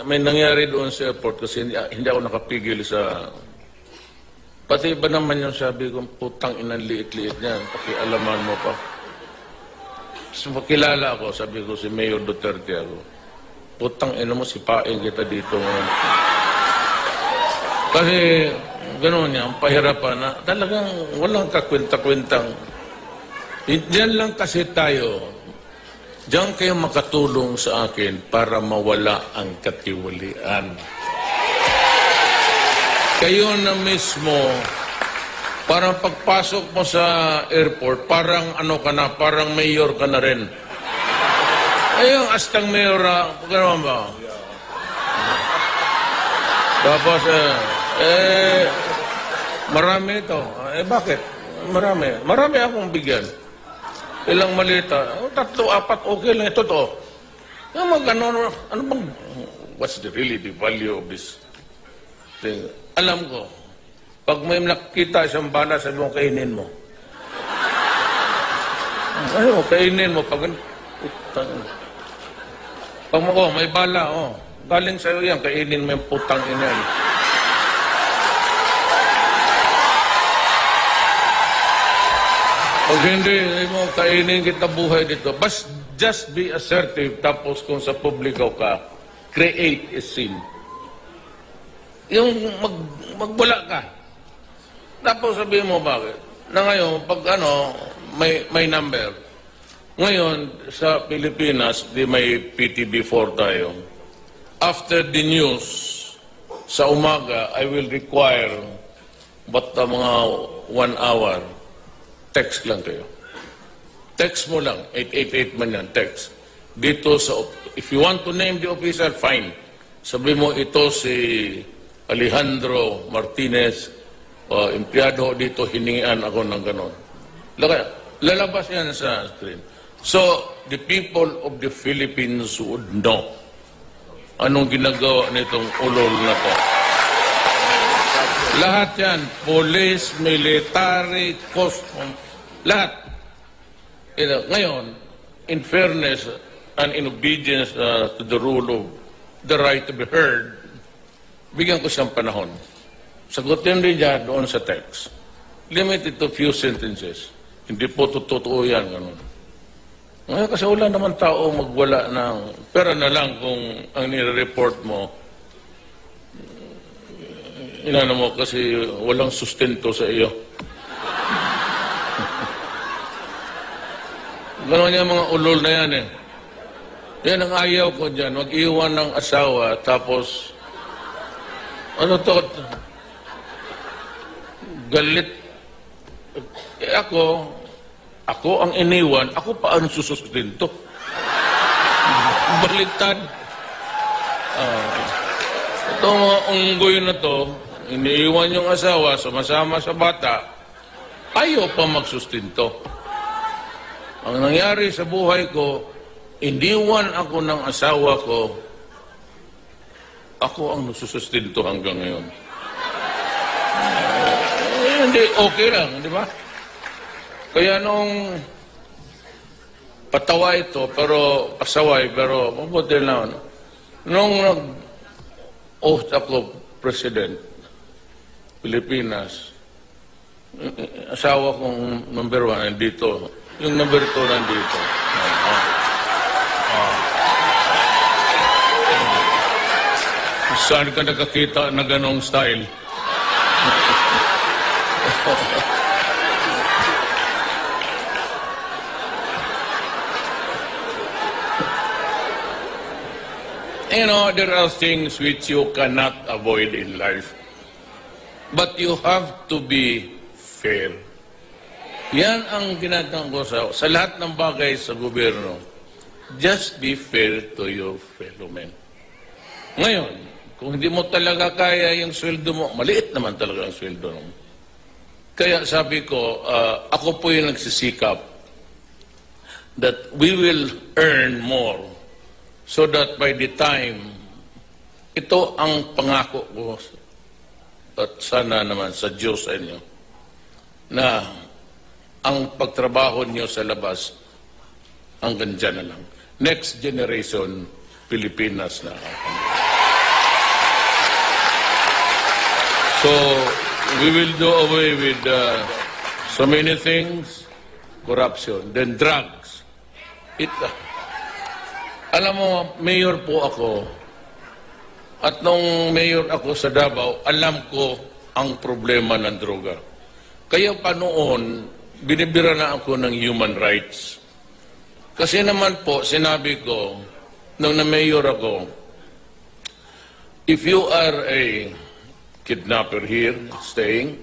may nangyari doon sa airport kasi hindi ako nakapigil sa... Pati ba naman yung sabi ko, putang inang liit-liit niyan, pakialaman mo pa. So, kilala ako, sabi ko si Mayor Duterte ako. Putang ina mo, sipain kita dito ngayon. Kasi gano'n yan, pahirapan na talagang walang kakwenta-kwentang. Diyan lang kasi tayo, diyan kayo makatulong sa akin para mawala ang katiwalian. Kayo na mismo, parang pagpasok mo sa airport, parang ano ka na, parang mayor ka na rin. Ayun, astang mayor, gano'n ba? Tapos, marami ito. Bakit? Marami. Marami akong bigyan. Ilang malita. 3, 4, okay lang. Ito to. Ano bang, what's really the value of this thing? Alam ko, pag may nakita isang bala, sabi mo, kainin mo. Ano, kainin mo. Pag mo, may bala, galing sa'yo yan, kainin mo yung putang inan. Pag hindi mo kainin kita buhay dito, just be assertive, tapos kung sa publiko ka, create a scene. Yung magbula ka. Tapos sabihin mo bakit? Na ngayon, pag may number. Ngayon, sa Pilipinas, may PTB4 tayo. After the news, sa umaga, I will require mga 1 hour. Text lang kayo. Text mo lang. 888 man yan, text. Dito if you want to name the officer, fine. Sabi mo, ito si Alejandro Martinez, empleyado dito, hiningian ako ng ganon. Lalabas yan sa screen. So, the people of the Philippines would know anong ginagawa nitong ulol na to. Lahat yan, police, military, custom, lahat. Ngayon, in fairness and in obedience to the rule of the right to be heard, bigyan ko siyang panahon. Sagutin rin niya doon sa text. Limited to few sentences. Hindi po totoo yan. Ganun. Ngayon kasi wala naman tao magwala ng pera na lang kung ang nire-report mo inano mo kasi walang sustento sa iyo. Gano'n yung mga ulol na yan eh. Yan ang ayaw ko dyan. Mag-iwan ng asawa tapos ano to? Galit. Ako ang iniwan, ako pa ang susustento. Baliktad. Itong mga unggoy na to, iniiwan yung asawa, sumasama sa bata, ayaw pa magsustinto. Ang nangyari sa buhay ko, iniwan ako ng asawa ko, ako ang nagsusustinto hanggang ngayon. Hindi, okay lang, di ba? Kaya nung patawa ito, pero pasaway, pero mabuti lang. Nung nag-oath ako, President, Pilipinas, asawa kong number 1 nandito, yung number 2 nandito. Saan ka nakakita na ganong style? You know, there are things which you cannot avoid in life. But you have to be fair. Yan ang ginagawa ko sa lahat ng bagay sa gobyerno. Just be fair to your fellow men. Ngayon, kung hindi mo talaga kaya yung sweldo mo, maliit naman talaga ang sweldo mo. Kaya sabi ko, ako po yung nagsisikap that we will earn more so that by the time, ito ang pangako ko at sana naman sa Diyos sa inyo, na ang pagtrabaho niyo sa labas hanggang dyan na lang. Next generation, Pilipinas na. So, we will do away with so many things, corruption, then drugs. Alam mo, mayor po ako, at nung mayor ako sa Davao, alam ko ang problema ng droga. Kaya pa noon, binibira na ako ng human rights. Kasi naman po, sinabi ko, nung na-mayor ako, if you are a kidnapper here, staying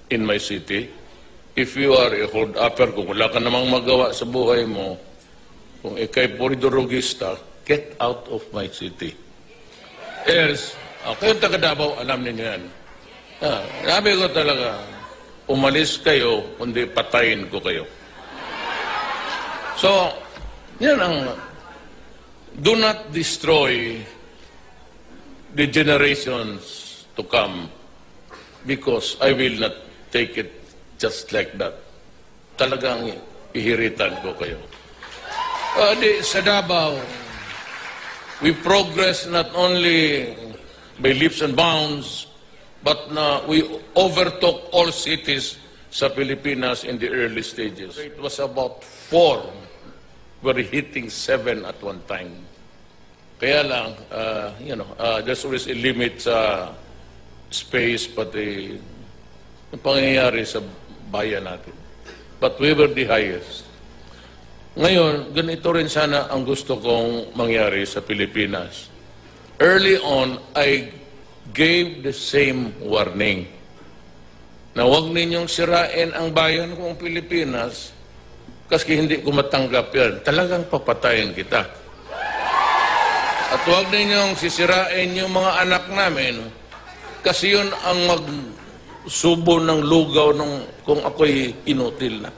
in my city, if you are a hold-upper, kung wala ka namang magawa sa buhay mo, kung ikay poridorogista, get out of my city. Else, kayong taga Davao, alam ninyo yan. Sabi ko talaga, umalis kayo, kundi patayin ko kayo. So, yan ang, do not destroy the generations to come because I will not take it just like that. Talagang ihiritan ko kayo. Sa Davao, we progress not only by leaps and bounds, but we overtook all cities sa Pilipinas in the early stages. It was about 4. We're hitting 7 at one time. Kaya lang, there's always a limit sa space pati yung pangyayari sa bayan natin. But we were the highest. Ngayon, ganito rin sana ang gusto kong mangyari sa Pilipinas. Early on, I gave the same warning na huwag ninyong sirain ang bayan kong Pilipinas kasi hindi ko matanggap yan. Talagang papatayin kita. At huwag ninyong sisirain yung mga anak namin kasi yun ang magsubo ng lugaw kung ako'y inutil na.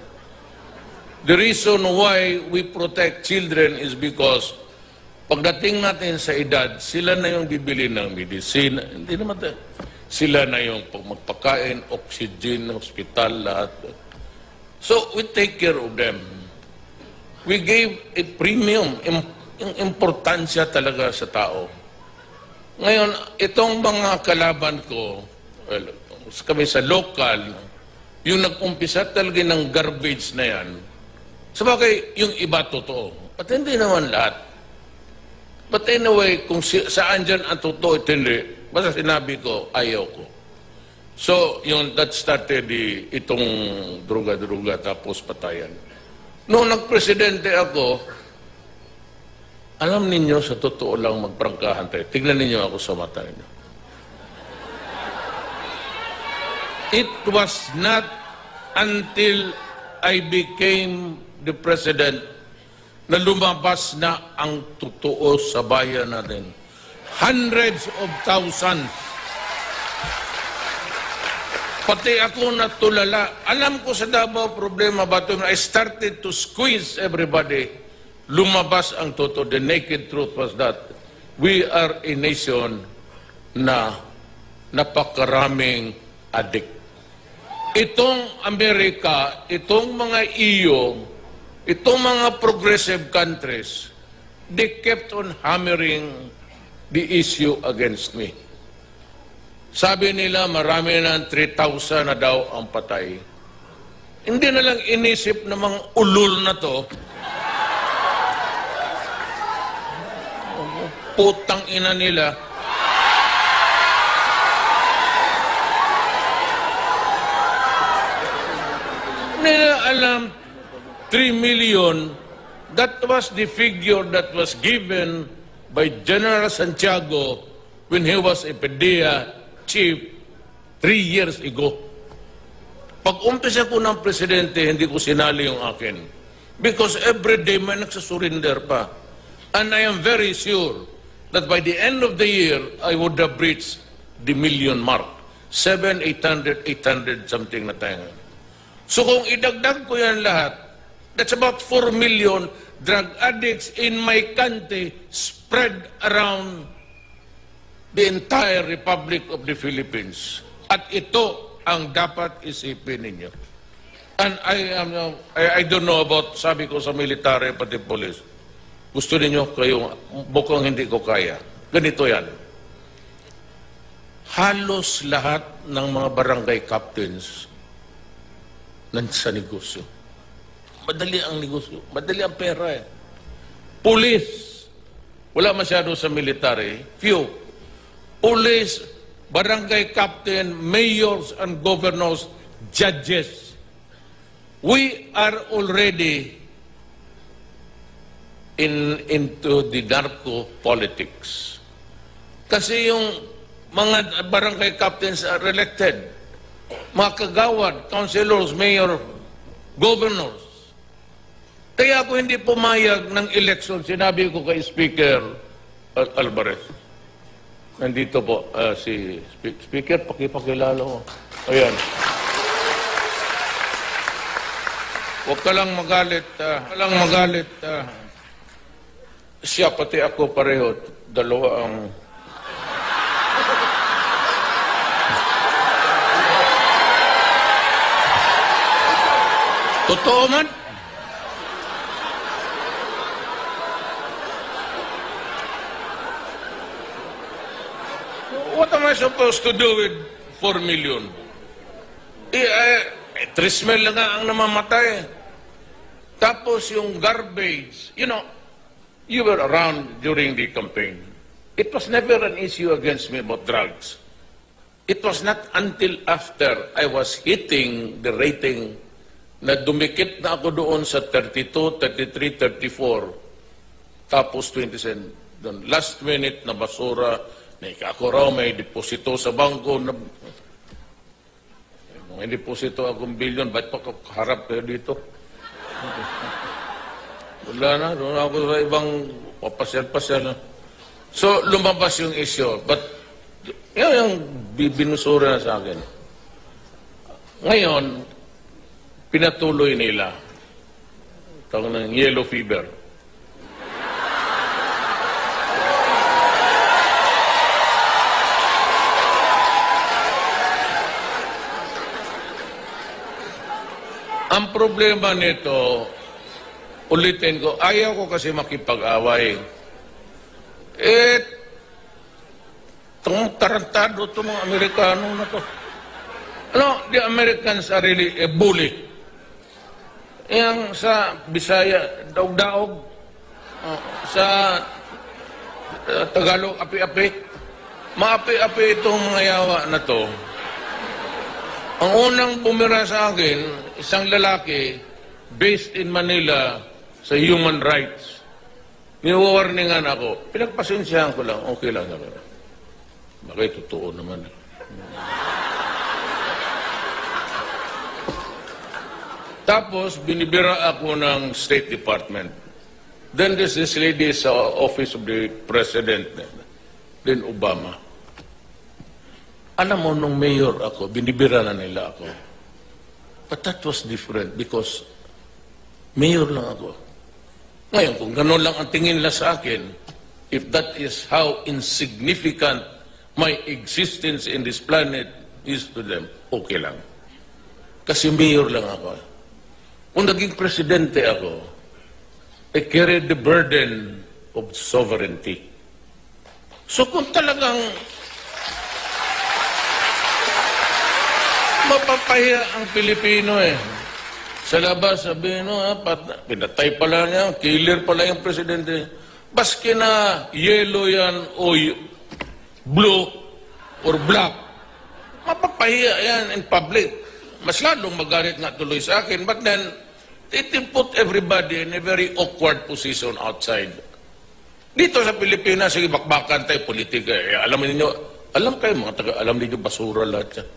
The reason why we protect children is because pagdating natin sa edad, sila na yung bibili ng medicine. Hindi naman sila na yung magpakain, oxygen, hospital, lahat. So, we take care of them. We gave a premium, yung importansya talaga sa tao. Ngayon, itong mga kalaban ko, well, kami sa local, yung nag-umpisa talaga ng garbage na yan, sabagay, yung iba totoo. At hindi naman lahat. But anyway, kung saan dyan ang totoo, ito hindi. Basta sinabi ko, ayaw ko. So, that started itong druga-druga tapos patayan. Noong nagpresidente ako, alam ninyo, sa totoo lang magprangkahan tayo. Tignan ninyo ako sa mata ninyo. It was not until I became the President na lumabas na ang totoo sa bayan natin. Hundreds of thousands. Pati ako natulala. Alam ko sa Davao problema ba ito? I started to squeeze everybody. Lumabas ang totoo. The naked truth was that we are a nation na napakaraming addict. Itong Amerika, itong mga EU, itong mga progressive countries, they kept on hammering the issue against me. Sabi nila, marami na 3,000 na daw ang patay. Hindi na lang inisip ng mga ulul na to, putang ina nila, nila alam 3 million, that was the figure that was given by General Santiago when he was a PDEA chief 3 years ago. Pag umpisa ko ng presidente, hindi ko sinali yung akin. Because every day may nagsasurrender pa. And I am very sure that by the end of the year, I would have reached the million mark. 700, 800, 800 something na tayo. So kung idagdag ko yan lahat, that's about 4 million drug addicts in my country spread around the entire Republic of the Philippines. At ito ang dapat isipin ninyo. And I don't know about, sabi ko sa military pati police, gusto ninyo kayo, bukang hindi ko kaya. Ganito yan. halos lahat ng mga barangay captains sa negosyo. Madali ang negosyo. Madali ang pera eh. Police. Wala masyado sa military. Few. Police, barangay captain, mayors and governors, judges. We are already into the narco politics. Kasi yung mga barangay captains are elected. Mga kagawad, councilors, mayor, governors. Kaya ako hindi pumayag ng election, sinabi ko kay Speaker Alvarez. Nandito po si Speaker, pakipakilala ko. Ayan. Huwag ka lang magalit. Siya pati ako pareho. Dalawa ang... Totoo man? What am I supposed to do with 4 million? 3 mil lang ang namamatay. Tapos yung garbage, you were around during the campaign. It was never an issue against me about drugs. It was not until after I was hitting the rating na dumikit na ako doon sa 32, 33, 34, tapos 27. Doon, last minute na basura, na ako raw may deposito sa bangko, may deposito akong bilyon, ba't pa harap kayo dito? Wala na, doon ako sa ibang papasyal-pasyal. So, lumabas yung issue. But, yun yung binusura na sa akin. Ngayon, pinatuloy nila. Tawag ng yellow fever. Ang problema nito, ulitin ko, ayaw ko kasi makipag-away. Itong tarantado itong mga Amerikano na to. The Americans are really a bully. Yang sa Bisaya, daog-daog. Sa Tagalog, api-api. Maapi-api itong mga yawa na to. Ang unang bumira sa akin, isang lalaki based in Manila sa human rights. Niwarningan ako. Pinagpasensyahan ko lang. Okay lang. Bakit totoo naman. Tapos, binibira ako ng State Department. Then there's this lady sa office of the President, then Obama. Alam mo, nung mayor ako, binibira na nila ako. But that was different because mayor lang ako. Ngayon, kung gano'n lang ang tingin nila sa akin, if that is how insignificant my existence in this planet is to them, okay lang. Kasi mayor lang ako. Kung naging presidente ako, I carried the burden of sovereignty. So kung talagang mapapahiya ang Pilipino sa labas, sabihin pinatay pala niya, killer pala yung presidente. Baski na yellow yan o blue or black, mapapahiya yan in public. Mas lalong magalit nga tuloy sa akin. But then, it will put everybody in a very awkward position outside. Dito sa Pilipinas, sige, bakbakan tayo, politika. Alam kayo, mga taga, alam niyo, basura lahat yan.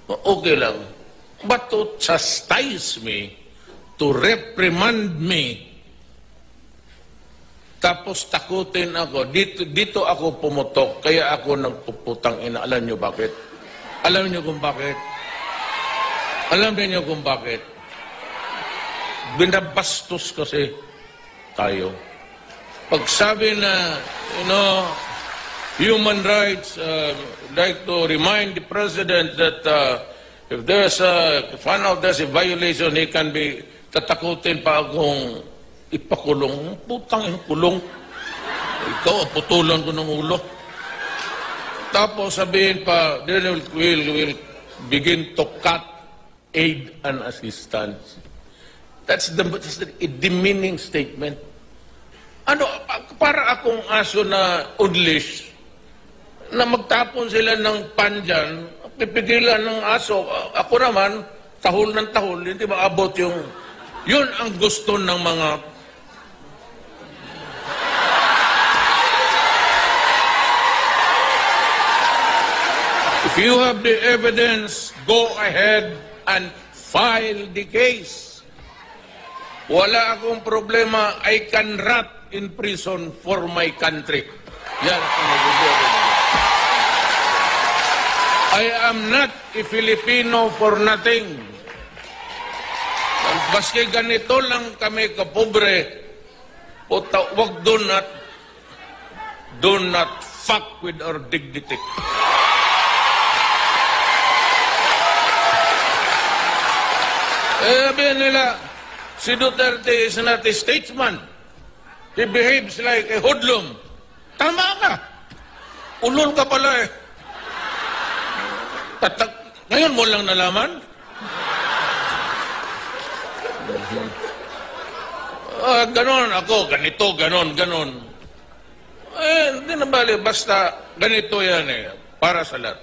Okay lang. But to chastise me, to reprimand me, tapos takutin ako, dito ako pumutok, kaya ako nagpuputang ina. Alam niyo bakit? Alam niyo kung bakit? Alam niyo kung bakit? Binabastos kasi tayo. Pag sabi na, human rights, like to remind the president that if find out there's a violation, he can be tatakutin pa akong ipakulong. Putang kulong. Ikaw, putulan ko ng ulo. Tapos sabihin pa, then we'll begin to cut aid and assistance. That's the demeaning statement. Ano, para akong aso na unleash, na magtapon sila ng pan dyan, pipigilan ng aso. Ako naman, tahol ng tahol, hindi maabot yung... Yun ang gusto ng mga... If you have the evidence, go ahead and file the case. Wala akong problema. I can rot in prison for my country. Yan ang nagbubuhay. I am not a Filipino for nothing. Baski ganito lang kami kapobre, wag do not fuck with our dignity. Sabi nila, si Duterte is not a statesman. He behaves like a hoodlum. Tama ka. Ulol ka pala eh. Ngayon mo lang nalaman? Ganon ako, ganito, ganon. Hindi na bali, basta ganito yan eh, para sa lahat.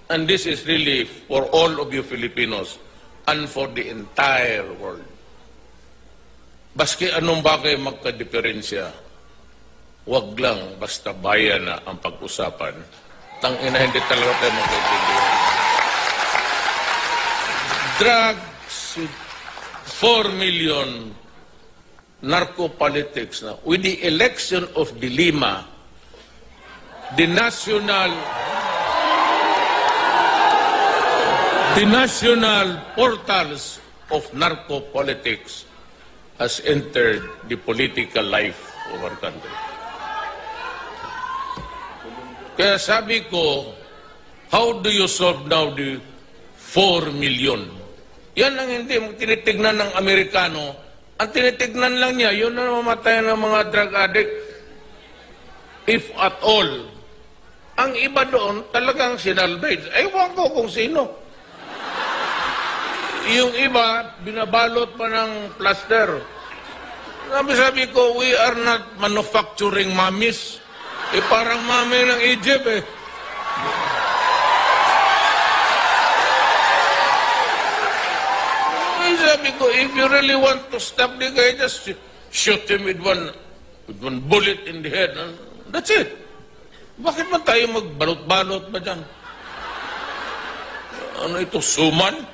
And this is really for all of you Filipinos and for the entire world. Baski anong bagay magka-diferensya, wag lang basta bayan na ang pag-usapan. Tangina, hindi talaga tayo magkaintindihan. Drugs, 4 million, narco-politics na. With the election of De Lima, the national portals of narco-politics has entered the political life of our country. Kaya sabi ko, how do you solve now the 4 million? Yan ang hindi tinitignan ng Amerikano. Ang tinitignan lang niya, yun na mamatay ng mga drug addict. If at all. Ang iba doon, talagang sinalvage. Ewan ko kung sino. Yung iba, binabalot pa ng plaster. Sabi ko, we are not manufacturing mummies. Parang mami ng Egypt eh. Sabi ko, if you really want to stop the guy, just shoot him with one bullet in the head. That's it. Bakit man tayo magbalot-balot ba dyan? Ano ito, suman?